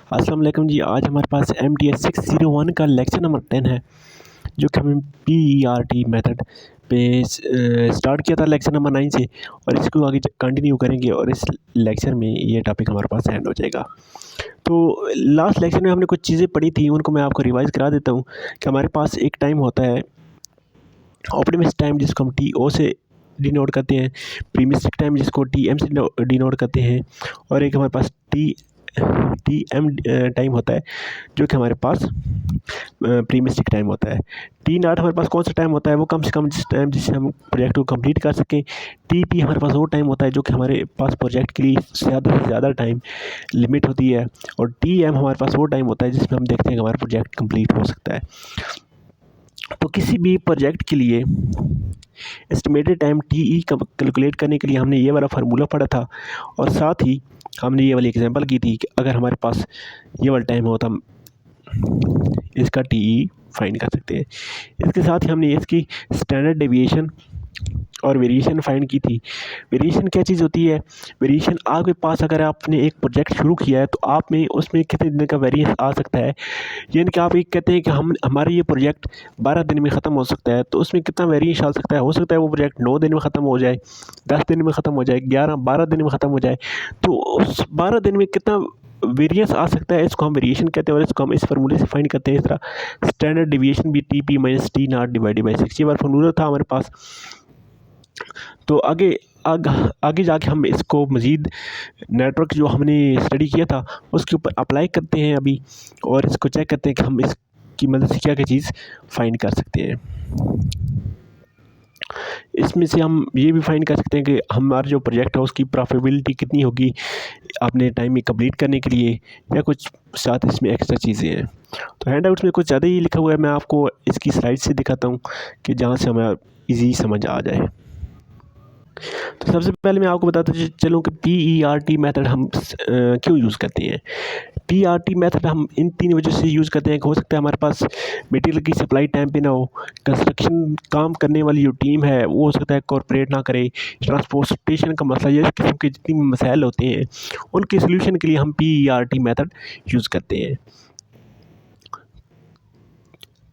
अस्सलाम वालेकुम जी। आज हमारे पास MTS 601 का लेक्चर नंबर 10 है, जो कि हमने PERT मेथड पे स्टार्ट किया था लेक्चर नंबर 9 से, और इसको आगे कंटिन्यू करेंगे और इस लेक्चर में ये टॉपिक हमारे पास एंड हो जाएगा। तो लास्ट लेक्चर में हमने कुछ चीज़ें पढ़ी थी, उनको मैं आपको रिवाइज़ करा देता हूँ कि हमारे पास एक टाइम होता है ऑप्टिमिस्ट टाइम, जिसको हम TO से डिनोट करते हैं, प्रीमिस्टिक टाइम जिसको TM से डिनोट करते हैं, और एक हमारे पास TM टाइम होता है, जो कि हमारे पास प्रीमिस्टिक टाइम होता है। T0 हमारे पास कौन सा टाइम होता है, वो कम से कम जिस टाइम जिससे हम प्रोजेक्ट को कंप्लीट कर सकें। TP हमारे पास वो टाइम होता है जो कि हमारे पास प्रोजेक्ट के लिए ज़्यादा से ज़्यादा टाइम लिमिट होती है, और TM हमारे पास वो टाइम होता है जिसमें हम देखते हैं कि हमारा प्रोजेक्ट कंप्लीट हो सकता है। तो किसी भी प्रोजेक्ट के लिए एस्टिमेटेड टाइम TE कैलकुलेट करने के लिए हमने ये वाला फार्मूला पढ़ा था, और साथ ही हमने ये वाली एग्जांपल की थी कि अगर हमारे पास ये वाला टाइम हो तो हम इसका TE फाइंड कर सकते हैं। इसके साथ ही हमने इसकी स्टैंडर्ड डेविएशन और वेरिएशन फाइंड की थी। वेरिएशन क्या चीज़ होती है? वेरिएशन आपके पास अगर आपने एक प्रोजेक्ट शुरू किया है तो आप में उसमें कितने दिन का वेरिएंस आ सकता है, यानी कि आप एक कहते हैं कि हमारा ये प्रोजेक्ट 12 दिन में ख़त्म हो सकता है, तो उसमें कितना वेरिएंस आ सकता है? हो सकता है वो प्रोजेक्ट 9 दिन में ख़त्म हो जाए, 10 दिन में ख़त्म हो जाए, 11-12 दिन में ख़त्म हो जाए। तो उस 12 दिन में कितना वेरिएंस आ सकता है, इसको हम वेरिएशन कहते हैं, और इसको हम इस फार्मूले से फाइंड करते हैं। इस तरह स्टैंडर्ड डेविएशन भी TP minus T0 divided by 6, ये वाला फार्मूला था हमारे पास। तो आगे जाके हम इसको मज़ीद नेटवर्क जो हमने स्टडी किया था उसके ऊपर अप्लाई करते हैं अभी, और इसको चेक करते हैं कि हम इसकी मदद से क्या क्या चीज़ फाइंड कर सकते हैं। इसमें से हम ये भी फाइंड कर सकते हैं कि हमारा जो प्रोजेक्ट है उसकी प्रॉफिटेबिलिटी कितनी होगी अपने टाइम में कंप्लीट करने के लिए, या कुछ साथ इसमें एक्स्ट्रा चीज़ें हैं। तो हैंड आउट्स में कुछ ज़्यादा ही लिखा हुआ है, मैं आपको इसकी स्लाइड से दिखाता हूँ कि जहाँ से हमें ईजी समझ आ जाए। तो सबसे पहले मैं आपको बताता चलूँ कि PERT मेथड हम क्यों यूज़ करते हैं। PERT मेथड हम इन 3 वजह से यूज़ करते हैं कि हो सकता है हमारे पास मटेरियल की सप्लाई टाइम पे ना हो, कंस्ट्रक्शन काम करने वाली जो टीम है वो हो सकता है कॉर्पोरेट ना करे, ट्रांसपोर्टेशन का मसला, ये किस्म के जितनी भी मसाइल होते हैं उनके सोल्यूशन के लिए हम PERT मेथड यूज़ करते हैं,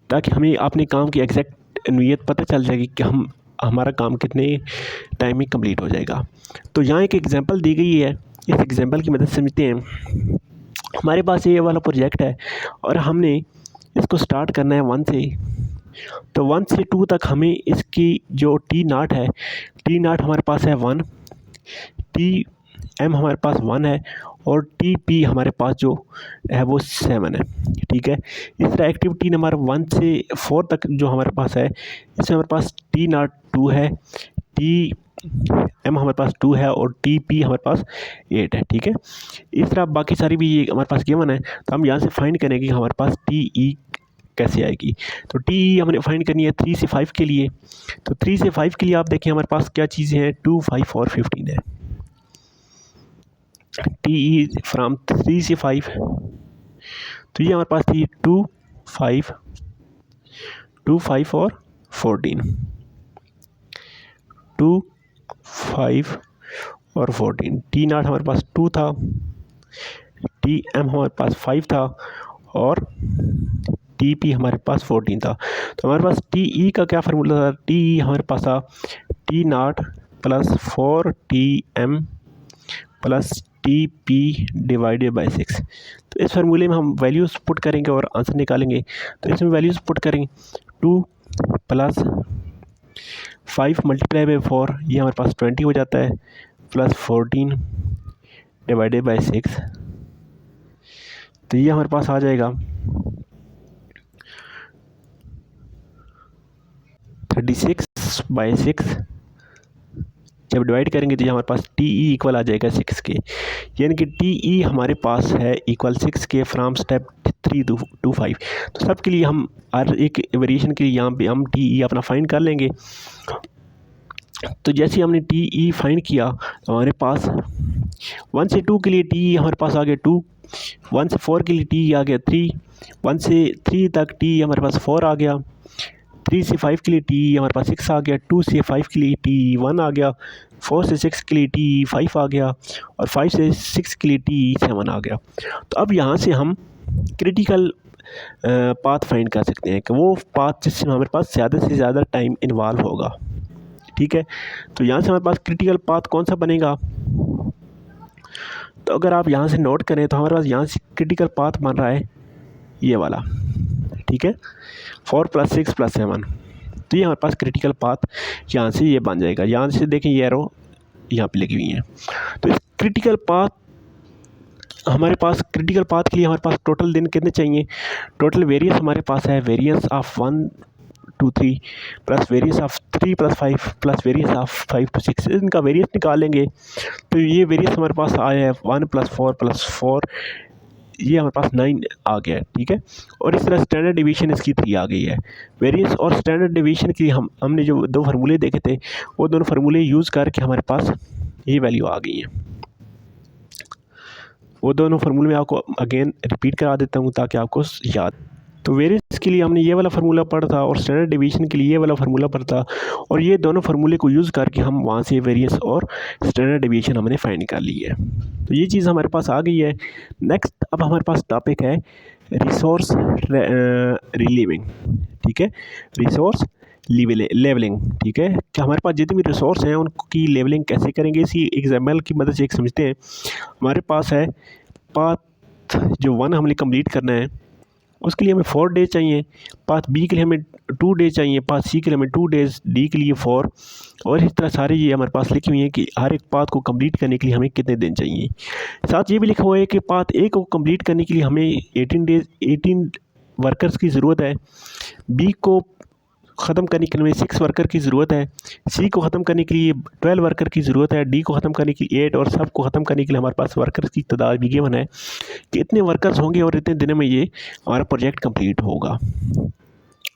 ताकि हमें अपने काम की एग्जैक्ट नौइयत पता चल जाएगी कि हमारा काम कितने टाइम में कंप्लीट हो जाएगा। तो यहाँ एक एग्जांपल दी गई है, इस एग्जांपल की मदद से समझते हैं। हमारे पास ये वाला प्रोजेक्ट है और हमने इसको स्टार्ट करना है 1 से, तो 1 से 2 तक हमें इसकी जो T0 है, T0 हमारे पास है 1, TM हमारे पास 1 है, और TP हमारे पास जो है वो 7 है। ठीक है, इस तरह एक्टिविटी नंबर 1 से 4 तक जो हमारे पास है, इसमें हमारे पास T0 2 है, TM हमारे पास 2 है, और TP हमारे पास 8 है। ठीक है, इस तरह बाकी सारी भी ये हमारे पास गिवन है, तो हम यहाँ से फाइंड करेंगे कि हमारे पास TE कैसे आएगी। तो TE हमने फाइंड करनी है 3 से 5 के लिए। तो 3 से 5 के लिए आप देखिए हमारे पास क्या चीज़ें हैं, 2, 5 और 15 है। TE फ्राम 3 से 5, तो ये हमारे पास थी 2, 5 और 14, 2, 5 और 14। T0 हमारे पास 2 था, TM हमारे पास 5 था, और TP हमारे पास 14 था। तो हमारे पास TE का क्या फार्मूला था? TE हमारे पास था T0 plus 4TM plus TP divided by 6। तो इस फार्मूले में हम वैल्यूज़ पुट करेंगे और आंसर निकालेंगे। तो इसमें वैल्यूज़ पुट करेंगे, 2 प्लस 5 मल्टीप्लाई बाई 4, ये हमारे पास 20 हो जाता है, प्लस 14 डिवाइडेड बाई 6, तो ये हमारे पास आ जाएगा 36 बाई 6। जब डिवाइड करेंगे तो ये हमारे पास TE इक्वल आ जाएगा 6 के, यानी कि TE हमारे पास है इक्वल 6 के फ्राम स्टेप 3 to 5। तो सब के लिए हम हर एक वेरिएशन के लिए यहाँ पे हम TE अपना फाइंड कर लेंगे। तो जैसे हमने TE फाइंड किया तो हमारे पास 1 से 2 के लिए TE हमारे पास आ गया 2, 1 से 4 के लिए TE आ गया 3, 1 से 3 तक TE हमारे पास 4 आ गया, 3 से 5 के लिए टी हमारे पास 6 आ गया, 2 से 5 के लिए टी 1 आ गया, 4 से 6 के लिए टी 5 आ गया और 5 से 6 के लिए टी 7 आ गया। तो अब यहाँ से हम क्रिटिकल पाथ फाइंड कर सकते हैं कि वो पाथ जिसमें हमारे पास ज़्यादा से ज़्यादा टाइम इन्वॉल्व होगा। ठीक है, तो यहाँ से हमारे पास क्रिटिकल पाथ कौन सा बनेगा, तो अगर आप यहाँ से नोट करें तो हमारे पास यहाँ से क्रिटिकल पाथ बन रहा है ये वाला। ठीक है, 4 + 6 + 7, तो ये हमारे पास क्रिटिकल पाथ यहाँ से ये बन जाएगा। यहाँ से देखें ये एरो यहाँ पे लगी हुई है। तो इस क्रिटिकल पाथ हमारे पास क्रिटिकल पाथ के लिए हमारे पास टोटल दिन कितने चाहिए, टोटल वेरियंस हमारे पास है variance of 1 to 3 plus variance of 3 + 5 plus variance of 5 to 6। इनका वेरियंस निकालेंगे तो ये वेरियंस हमारे पास आया है 1 + 4 + 4, ये हमारे पास 9 आ गया है। ठीक है, और इस तरह स्टैंडर्ड डिवीजन इसकी 3 आ गई है। वेरियंस और स्टैंडर्ड डिवीजन की हमने जो 2 फार्मूले देखे थे वो दोनों फार्मूले यूज़ करके हमारे पास ये वैल्यू आ गई है। वो दोनों फार्मूले मैं आपको अगेन रिपीट करा देता हूँ ताकि आपको याद। तो वेरियंस के लिए हमने ये वाला फार्मूला पढ़ा था और स्टैंडर्ड डिवीजन के लिए ये वाला फार्मूला पढ़ा था, और ये दोनों फार्मूले को यूज़ करके हम वहाँ से वेरियंस और स्टैंडर्ड डिवीजन हमने फाइंड कर ली है। तो ये चीज़ हमारे पास आ गई है। नेक्स्ट अब हमारे पास टॉपिक है रिसोर्स रिलीविंग। ठीक है, रिसोर्स लेवलिंग। ठीक है, कि हमारे पास जितने भी रिसोर्स हैं उनकी लेवलिंग कैसे करेंगे, इसी एग्जाम्पल की मदद से एक समझते हैं। हमारे पास है पाथ जो 1 हमने कंप्लीट करना है उसके लिए हमें 4 डेज चाहिए, पाथ बी के लिए हमें 2 डेज चाहिए, पाथ सी के लिए हमें 2 डेज, डी के लिए 4, और इस तरह सारे ये हमारे पास लिखी हुई हैं कि हर एक पाथ को कंप्लीट करने के लिए हमें कितने दिन चाहिए। साथ ये भी लिखा हुआ है कि पाथ ए को कंप्लीट करने के लिए हमें 18 वर्कर्स की ज़रूरत है, बी को ख़त्म करने के लिए 6 वर्कर की ज़रूरत है, सी को ख़त्म करने के लिए 12 वर्कर की ज़रूरत है, डी को ख़त्म करने के लिए 8, और सब को ख़त्म करने के लिए हमारे पास वर्कर्स की तादाद भी गिवन है कि इतने वर्कर्स होंगे और इतने दिनों में ये हमारा प्रोजेक्ट कंप्लीट होगा।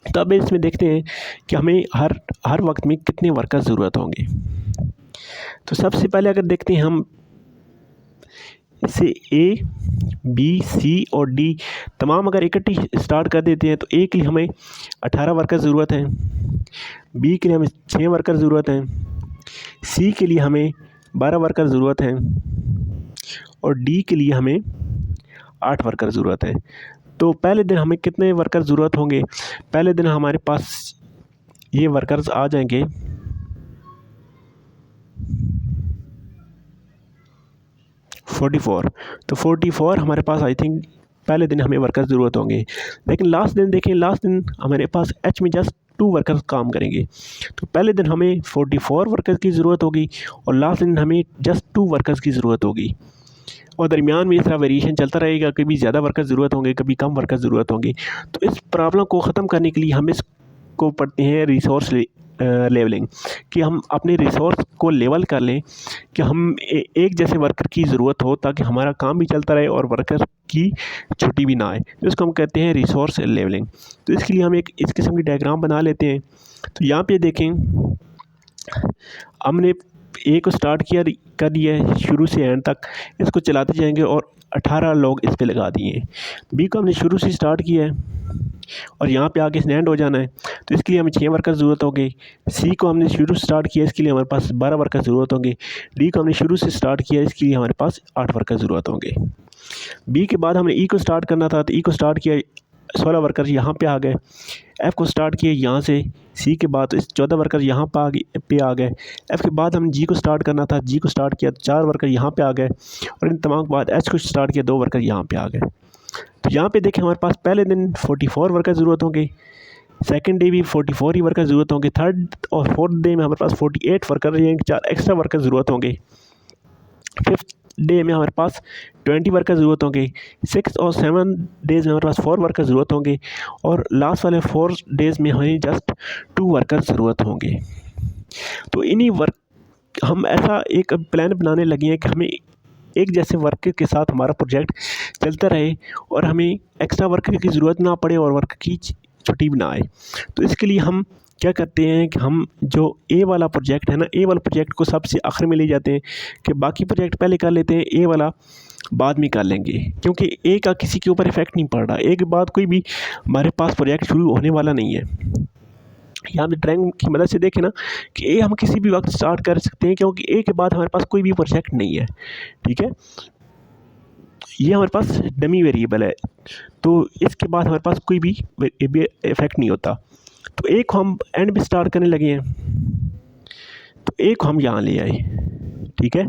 तो अब इसमें देखते हैं कि हमें हर वक्त में कितने वर्कर्स ज़रूरत होंगे। तो सबसे पहले अगर देखते हैं हम इसे ए, बी, सी और डी तमाम अगर इकट्ठी स्टार्ट कर देते हैं तो ए के लिए हमें 18 वर्कर ज़रूरत हैं, बी के लिए हमें 6 वर्कर ज़रूरत हैं, सी के लिए हमें 12 वर्कर ज़रूरत हैं और डी के लिए हमें 8 वर्कर ज़रूरत है। तो पहले दिन हमें कितने वर्कर ज़रूरत होंगे, पहले दिन हमारे पास ये वर्कर्स आ जाएंगे 44। तो 44 हमारे पास आई थिंक पहले दिन हमें वर्कर्स ज़रूरत होंगे, लेकिन लास्ट दिन देखें, लास्ट दिन हमारे पास एच में जस्ट 2 वर्कर्स काम करेंगे। तो पहले दिन हमें 44 वर्कर्स की ज़रूरत होगी और लास्ट दिन हमें जस्ट 2 वर्कर्स की ज़रूरत होगी, और दरमियान में इस तरह वेरिएशन चलता रहेगा, कभी ज़्यादा वर्कर्स ज़रूरत होंगे, कभी कम वर्कर्स ज़रूरत होंगे। तो इस प्रॉब्लम को ख़त्म करने के लिए हम इसको पढ़ते हैं रिसोर्स लेवलिंग, कि हम अपने रिसोर्स को लेवल कर लें कि हम एक जैसे वर्कर की ज़रूरत हो ताकि हमारा काम भी चलता रहे और वर्कर की छुट्टी भी ना आए। तो इसको हम कहते हैं रिसोर्स लेवलिंग। तो इसके लिए हम एक इस किस्म की डायग्राम बना लेते हैं। तो यहाँ पे देखें, हमने ए को स्टार्ट कर दिया है शुरू से एंड तक, इसको चलाते जाएंगे और 18 लोग इस पे लगा दिए हैं। बी को हमने शुरू से स्टार्ट किया है और यहाँ पे आके एंड हो जाना है, तो इसके लिए हमें 6 वर्कर ज़रूरत होंगे। सी को हमने शुरू से स्टार्ट किया, इसके लिए हमारे पास 12 वर्कर ज़रूरत होंगे। डी को हमने शुरू से स्टार्ट किया, इसके लिए हमारे पास 8 वर्कर ज़रूरत होंगे। बी के बाद हमने ई को स्टार्ट करना था, तो ई को स्टार्ट किया, 16 वर्कर यहाँ पे आ गए। एफ़ को स्टार्ट किया यहाँ से, सी के बाद इस 14 वर्कर यहाँ पे आ गए। एफ़ के बाद हम जी को स्टार्ट करना था, जी को स्टार्ट किया, 4 वर्कर यहाँ पे आ गए, और इन तमाम के बाद एच को स्टार्ट किया, 2 वर्कर यहाँ पे आ गए। तो यहाँ पे देखें, हमारे पास पहले दिन 44 वर्कर ज़रूरत होंगे, सेकंड डे भी 44 ही वर्कर ज़रूरत होंगे, थर्ड और फोर्थ डे में हमारे पास 48 वर्कर, यानी 4 एक्स्ट्रा वर्कर ज़रूरत होंगे। फिफ्थ डे में हमारे पास 20 वर्कर ज़रूरत होंगे, 6 और 7 डेज़ में हमारे पास 4 वर्कर ज़रूरत होंगे, और लास्ट वाले 4 डेज़ में हमें जस्ट 2 वर्कर ज़रूरत होंगे। तो इन्हीं हम ऐसा एक प्लान बनाने लगे हैं कि हमें एक जैसे वर्कर के साथ हमारा प्रोजेक्ट चलता रहे और हमें एक्स्ट्रा वर्कर की ज़रूरत ना पड़े और वर्कर की छुट्टी भी ना आए। तो इसके लिए हम क्या करते हैं कि हम जो ए वाला प्रोजेक्ट है ना, ए वाला प्रोजेक्ट को सबसे आखिर में ले जाते हैं कि बाकी प्रोजेक्ट पहले कर लेते हैं, ए वाला बाद में कर लेंगे, क्योंकि ए का किसी के ऊपर इफेक्ट नहीं पड़ रहा। ए के बाद कोई भी हमारे पास प्रोजेक्ट शुरू होने वाला नहीं है। यहाँ पे ड्राइंग की मदद से देखें ना कि ए हम किसी भी वक्त स्टार्ट कर सकते हैं, क्योंकि ए के बाद हमारे पास कोई भी प्रोजेक्ट नहीं है, ठीक है। ये हमारे पास डमी वेरिएबल है, तो इसके बाद हमारे पास कोई भी इफेक्ट नहीं होता। तो ए को हम एंड भी स्टार्ट करने लगे हैं, तो ए को हम यहाँ ले आए, ठीक है।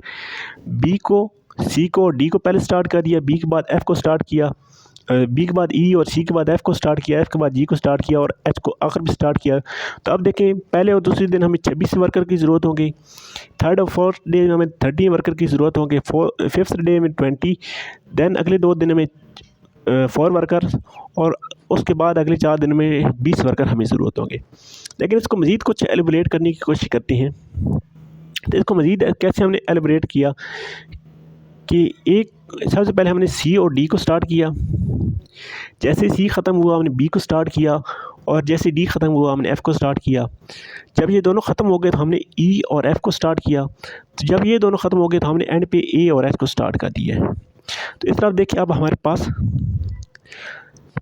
बी को, सी को, डी को पहले स्टार्ट कर दिया, बी के बाद एफ़ को स्टार्ट किया, बी के बाद ई, और सी के बाद एफ़ को स्टार्ट किया, एफ़ के बाद जी को स्टार्ट किया, और एच को आखिर में स्टार्ट किया। तो अब देखें, पहले और दूसरे दिन हमें 26 वर्कर की ज़रूरत होगी, थर्ड और फोर्थ डे में हमें 30 वर्कर की ज़रूरत होगी, फिफ्थ डे में 20, देन अगले 2 दिन में 4 वर्कर, और उसके बाद अगले 4 दिन में 20 वर्कर हमें ज़रूरत होंगे। लेकिन इसको मज़ीद कुछ एलिब्रेट करने की कोशिश करते हैं। तो इसको मज़ीद कैसे हमने एलिब्रेट किया कि एक सबसे पहले हमने सी और डी को स्टार्ट किया, जैसे सी ख़त्म हुआ हमने बी को स्टार्ट किया, और जैसे डी ख़त्म हुआ हमने एफ़ को स्टार्ट किया। जब ये दोनों ख़त्म हो गए तो हमने ई और एफ़ को स्टार्ट किया। तो जब ये दोनों ख़त्म हो गए तो हमने एंड पे ए और एच को स्टार्ट कर दिया है। तो इस तरह देखिए, अब हमारे पास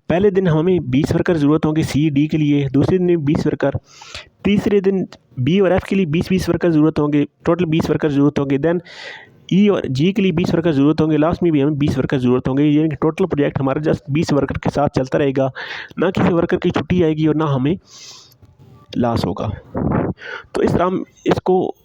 पहले दिन हमें 20 वर्कर ज़रूरत होंगे सी डी के लिए, दूसरे दिन 20 वर्कर, तीसरे दिन बी और एफ़ के लिए 20-20 वर्कर ज़रूरत होंगे, टोटल 20 वर्कर ज़रूरत होंगे। देन ई और जी के लिए 20 वर्कर ज़रूरत होंगे, लास्ट में भी हमें 20 वर्कर ज़रूरत होंगे। यानी कि टोटल प्रोजेक्ट हमारा जस्ट 20 वर्कर के साथ चलता रहेगा, ना किसी वर्कर की छुट्टी आएगी और ना हमें लॉस होगा। तो इस तरह हम इसको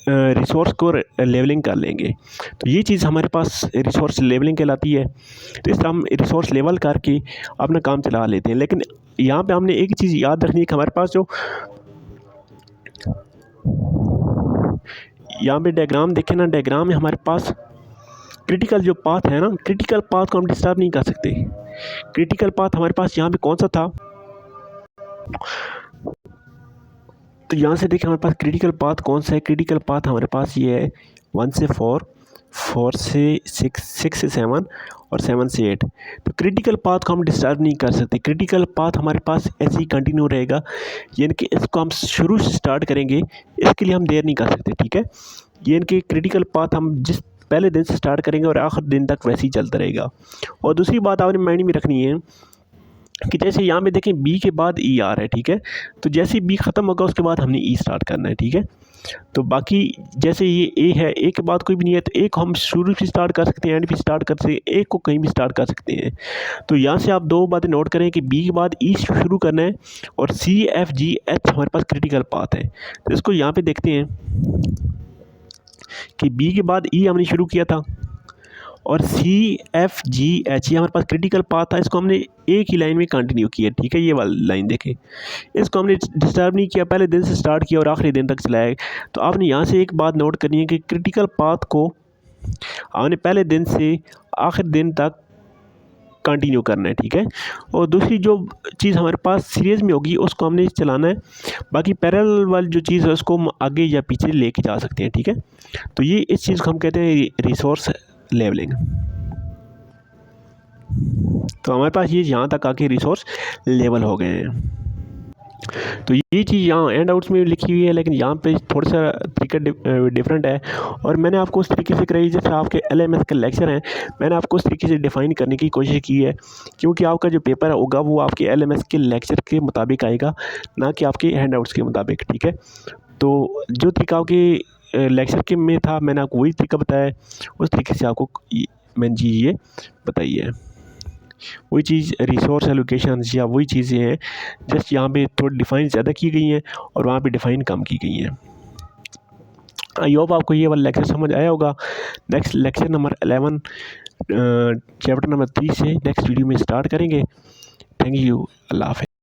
रिसोर्स को लेवलिंग कर लेंगे। तो ये चीज़ हमारे पास रिसोर्स लेवलिंग कहलाती है। तो इस तरह हम रिसोर्स लेवल करके अपना काम चला लेते हैं। लेकिन यहाँ पे हमने एक चीज़ याद रखनी है कि हमारे पास जो यहाँ पे डायग्राम देखें ना, डायग्राम में हमारे पास क्रिटिकल जो पाथ है ना, क्रिटिकल पाथ को हम डिस्टर्ब नहीं कर सकते। क्रिटिकल पाथ हमारे पास यहाँ पे कौन सा था, तो यहाँ से देखिए हमारे पास क्रिटिकल पाथ कौन सा है। क्रिटिकल पाथ हमारे पास ये है 1 से 4, 4 से 6, 6 से 7 और 7 से 8। तो क्रिटिकल पाथ को हम डिस्टर्ब नहीं कर सकते। क्रिटिकल पाथ हमारे पास ऐसे ही कंटिन्यू रहेगा, यानी कि इसको हम शुरू से स्टार्ट करेंगे, इसके लिए हम देर नहीं कर सकते, ठीक है। यानी कि क्रिटिकल पाथ हम जिस पहले दिन से स्टार्ट करेंगे और आखिर दिन तक वैसे ही चलता रहेगा। और दूसरी बात आपने माइंड में रखनी है कि जैसे यहाँ पे देखें बी के बाद ई आ रहा है, ठीक है। तो जैसे बी ख़त्म होगा उसके बाद हमने ई स्टार्ट करना है, ठीक है। तो बाकी जैसे ये ए है, ए के बाद कोई भी नहीं है, तो ए को हम शुरू भी स्टार्ट कर सकते हैं, एंड भी स्टार्ट कर सकते हैं, ए को कहीं भी स्टार्ट कर सकते हैं। तो यहाँ से आप 2 बातें नोट करें कि बी के बाद ई शुरू करना है, और सी एफ जी एच हमारे पास क्रिटिकल पाथ है। तो इसको यहाँ पे देखते हैं कि बी के बाद ई हमने शुरू किया था, और सी एफ जी एच ये हमारे पास क्रिटिकल पाथ था, इसको हमने एक ही लाइन में कंटिन्यू किया, ठीक है। ये वाली लाइन देखें, इसको हमने डिस्टर्ब नहीं किया, पहले दिन से स्टार्ट किया और आखिरी दिन तक चलाया। तो आपने यहाँ से एक बात नोट करनी है कि क्रिटिकल पाथ को आपने पहले दिन से आखिर दिन तक कंटिन्यू करना है, ठीक है। और दूसरी जो चीज़ हमारे पास सीरीज़ में होगी उसको हमने चलाना है, बाकी पैरेलल वाली जो चीज़ है उसको हम आगे या पीछे लेके जा सकते हैं, ठीक है। तो ये इस चीज़ को हम कहते हैं रिसोर्स लेवलिंग। तो हमारे पास ये यहाँ तक आके रिसोर्स लेवल हो गए हैं। तो ये चीज़ यहाँ एंड आउट्स में लिखी हुई है, लेकिन यहाँ पे थोड़ा सा तरीका डिफरेंट है, और मैंने आपको उस तरीके से कराई जैसे आपके LMS के लेक्चर हैं, मैंने आपको उस तरीके से डिफ़ाइन करने की कोशिश की है, क्योंकि आपका जो पेपर होगा वो आपके LMS के लेक्चर के मुताबिक आएगा, ना कि आपके हैंड आउट्स के मुताबिक, ठीक है। तो जो तरीका आपके लेक्चर के में था मैंने आपको वही तरीका बताया, उस तरीके से आपको मैंने जी ये बताई है। वही चीज़ रिसोर्स एलोकेशन या वही चीज़ें हैं, जस्ट यहाँ पे थोड़ी डिफ़ाइन ज़्यादा की गई हैं और वहाँ पे डिफ़ाइन कम की गई हैं। आई होप आपको ये वाला लेक्चर समझ आया होगा। Next lecture number 11 chapter number 3 से नेक्स्ट वीडियो में स्टार्ट करेंगे। थैंक यू, अल्लाह हाफ़िज़।